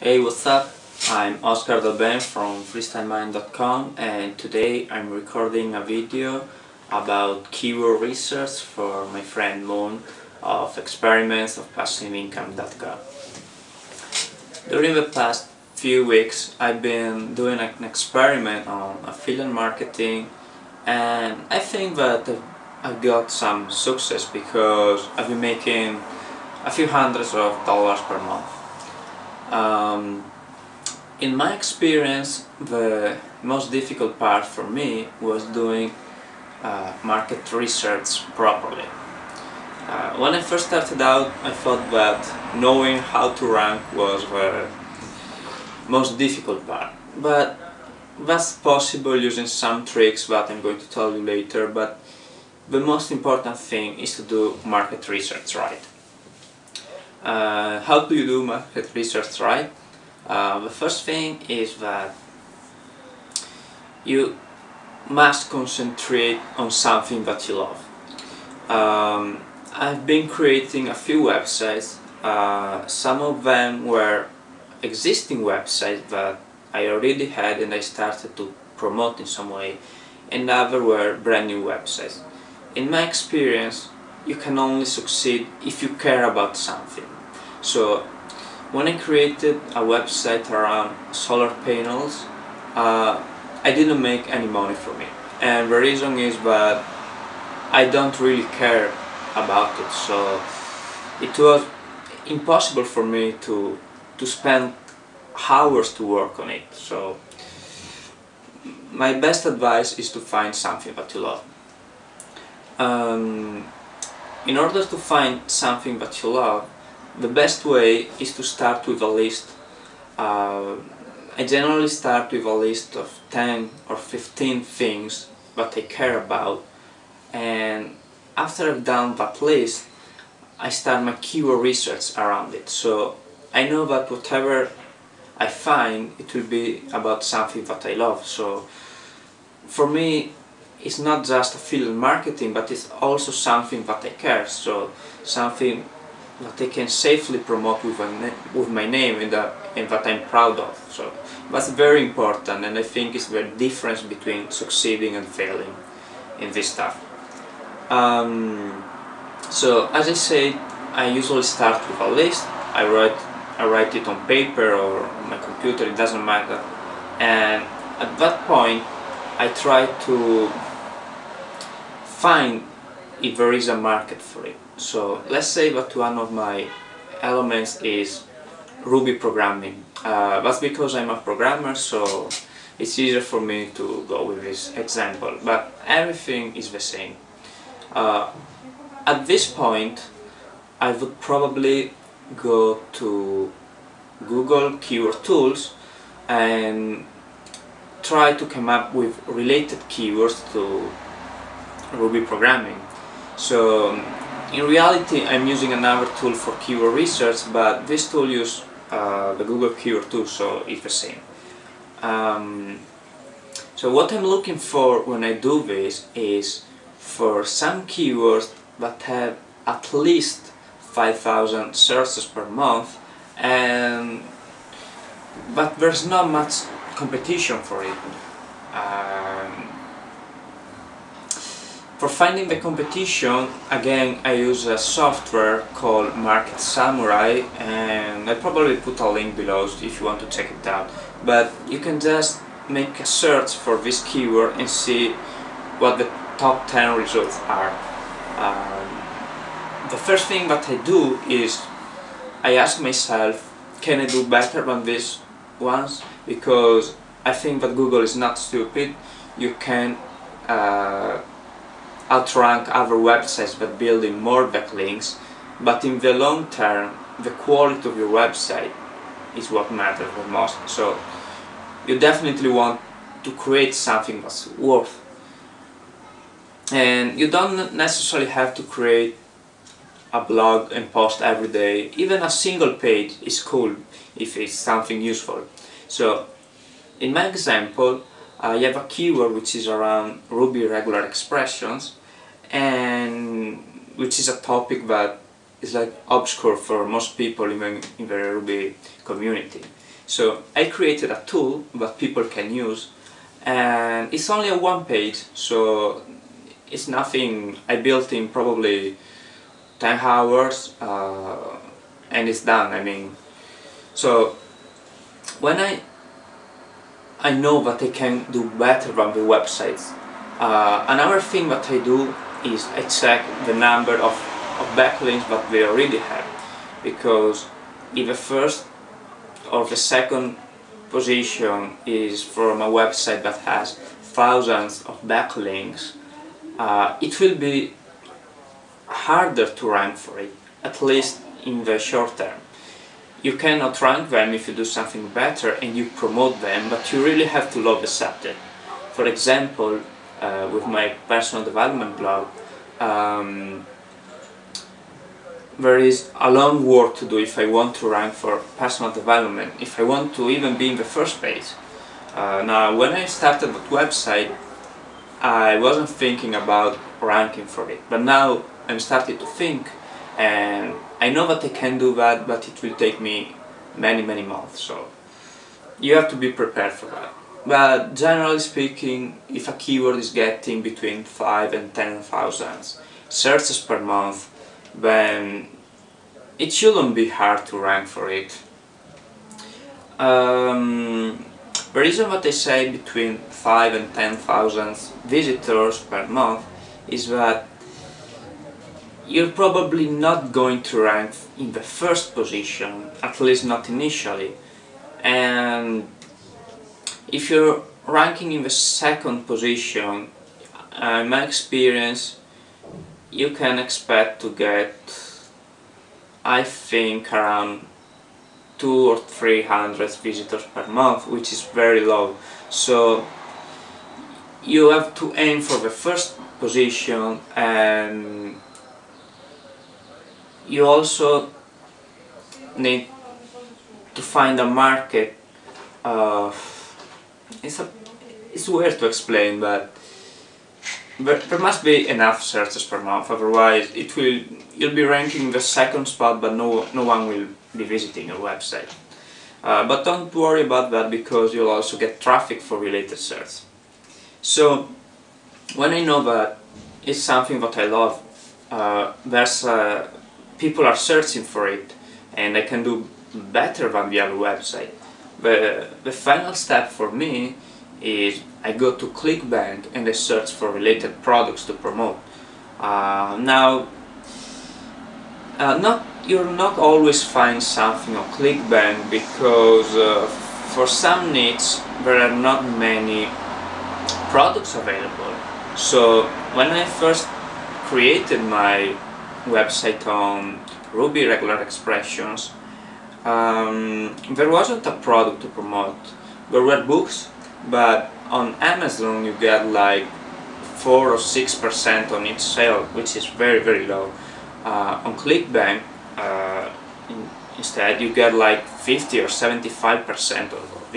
Hey, what's up? I'm Oscar Dalben from freestylemind.com, and today I'm recording a video about keyword research for my friend Moon of experiments of passiveincome.com. During the past few weeks I've been doing an experiment on affiliate marketing, and I think that I've got some success because I've been making a few hundreds of dollars per month. In my experience, the most difficult part for me was doing market research properly. When I first started out, I thought that knowing how to rank was the most difficult part, but that's possible using some tricks that I'm going to tell you later. But the most important thing is to do market research right. How do you do market research right? The first thing is that you must concentrate on something that you love. I've been creating a few websites. Some of them were existing websites that I already had and I started to promote in some way, and others were brand new websites. In my experience, you can only succeed if you care about something. So when I created a website around solar panels, I didn't make any money from it, and the reason is that I don't really care about it, so it was impossible for me to spend hours to work on it. So my best advice is to find something that you love. In order to find something that you love, the best way is to start with a list. I generally start with a list of 10 or 15 things that I care about, and after I've done that list, I start my keyword research around it. So I know that whatever I find, it will be about something that I love. So for me, it's not just affiliate marketing, but it's also something that I care. So something that I can safely promote with my name and that I'm proud of. So that's very important, and I think it's the difference between succeeding and failing in this stuff. So as I said, I usually start with a list. I write it on paper or on my computer, it doesn't matter, and at that point I try to find if there is a market for it. So let's say that one of my elements is Ruby programming. That's because I'm a programmer, so it's easier for me to go with this example, but everything is the same. At this point, I would probably go to Google Keyword Tools and try to come up with related keywords to Ruby programming. So in reality, I'm using another tool for keyword research, but this tool uses the Google Keyword Tool, so it's the same. So what I'm looking for when I do this is for some keywords that have at least 5,000 searches per month, but there's not much competition for it. For finding the competition, again, I use a software called Market Samurai, and I'll probably put a link below if you want to check it out. But you can just make a search for this keyword and see what the top 10 results are. The first thing that I do is I ask myself, can I do better than these ones? Because I think that Google is not stupid. You can outrank other websites that build in more backlinks, but in the long term, the quality of your website is what matters the most. So you definitely want to create something that's worth. And you don't necessarily have to create a blog and post every day. Even a single page is cool if it's something useful. So in my example, I have a keyword which is around Ruby regular expressions, and which is a topic that is like obscure for most people even in the Ruby community. So I created a tool that people can use, and it's only a one page, so it's nothing. I built in probably 10 hours and it's done. I mean, so when I know that I can do better than the websites, another thing that I do is I check the number of backlinks that they already have, because if the first or the second position is from a website that has thousands of backlinks, it will be harder to rank for it, at least in the short term. You cannot rank them if you do something better and you promote them, but you really have to love the subject. For example, with my personal development blog, there is a long work to do if I want to rank for personal development, if I want to even be in the first page. Now, when I started that website, I wasn't thinking about ranking for it, but now I'm starting to think, and I know that I can do that, but it will take me many months, so you have to be prepared for that. But generally speaking, if a keyword is getting between 5 and 10,000 searches per month, then it shouldn't be hard to rank for it. The reason that I say between 5 and 10,000 visitors per month is that you're probably not going to rank in the first position, at least not initially, and if you're ranking in the second position, in my experience, you can expect to get, I think, around 200 or 300 visitors per month, which is very low. So you have to aim for the first position, and you also need to find a market. It's weird to explain, but there must be enough searches per month, otherwise you'll be ranking the second spot, but no one will be visiting your website. But don't worry about that, because you'll also get traffic for related search. So when I know that it's something that I love, people are searching for it, and I can do better than the other website. The final step for me is I go to ClickBank and I search for related products to promote. You'll not always find something on ClickBank, because for some needs there are not many products available. So when I first created my website on Ruby Regular Expressions, there wasn't a product to promote. There were books, but on Amazon you get like 4 or 6% on each sale, which is very low. On ClickBank, instead, you get like 50 or 75% of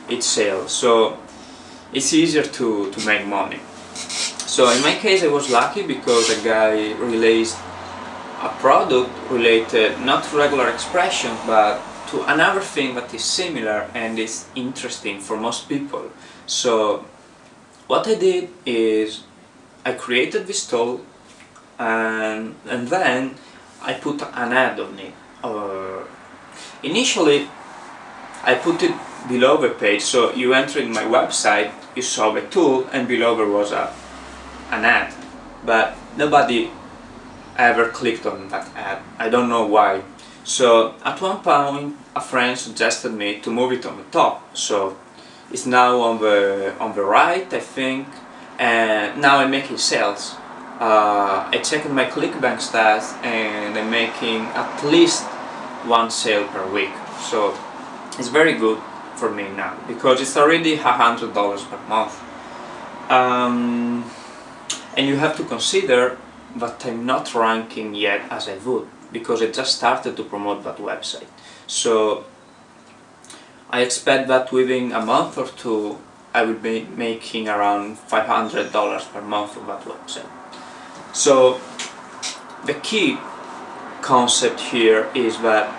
each sale. So it's easier to make money. So in my case, I was lucky because a guy released a product related not to regular expression, but to another thing that is similar and is interesting for most people. So what I did is I created this tool, and then I put an ad on it. Initially I put it below the page, so you entered my website, you saw the tool, and below there was an ad, but nobody ever clicked on that ad. I don't know why. So at one point a friend suggested me to move it on the top, so it's now on the right, I think, and now I'm making sales. I checked my ClickBank stats and I'm making at least one sale per week, so it's very good for me now, because it's already $100 per month. And you have to consider that I'm not ranking yet as I would, because I just started to promote that website. So I expect that within a month or two I will be making around $500 per month on that website. So the key concept here is that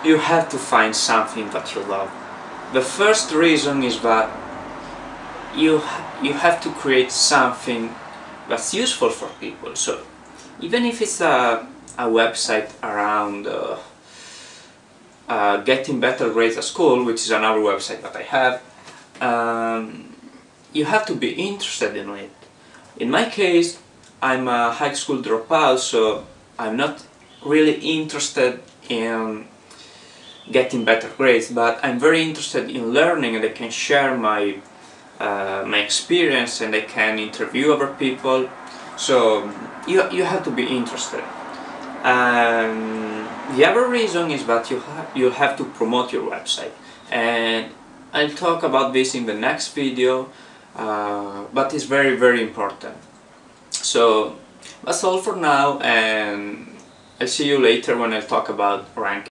you have to find something that you love. The first reason is that you have to create something that's useful for people. So even if it's a website around getting better grades at school, which is another website that I have, you have to be interested in it. In my case, I'm a high school dropout, so I'm not really interested in getting better grades, but I'm very interested in learning, and I can share my my experience, and I can interview other people. So you have to be interested. The other reason is that you have to promote your website, and I'll talk about this in the next video, but it's very important. So that's all for now, and I'll see you later when I talk about ranking.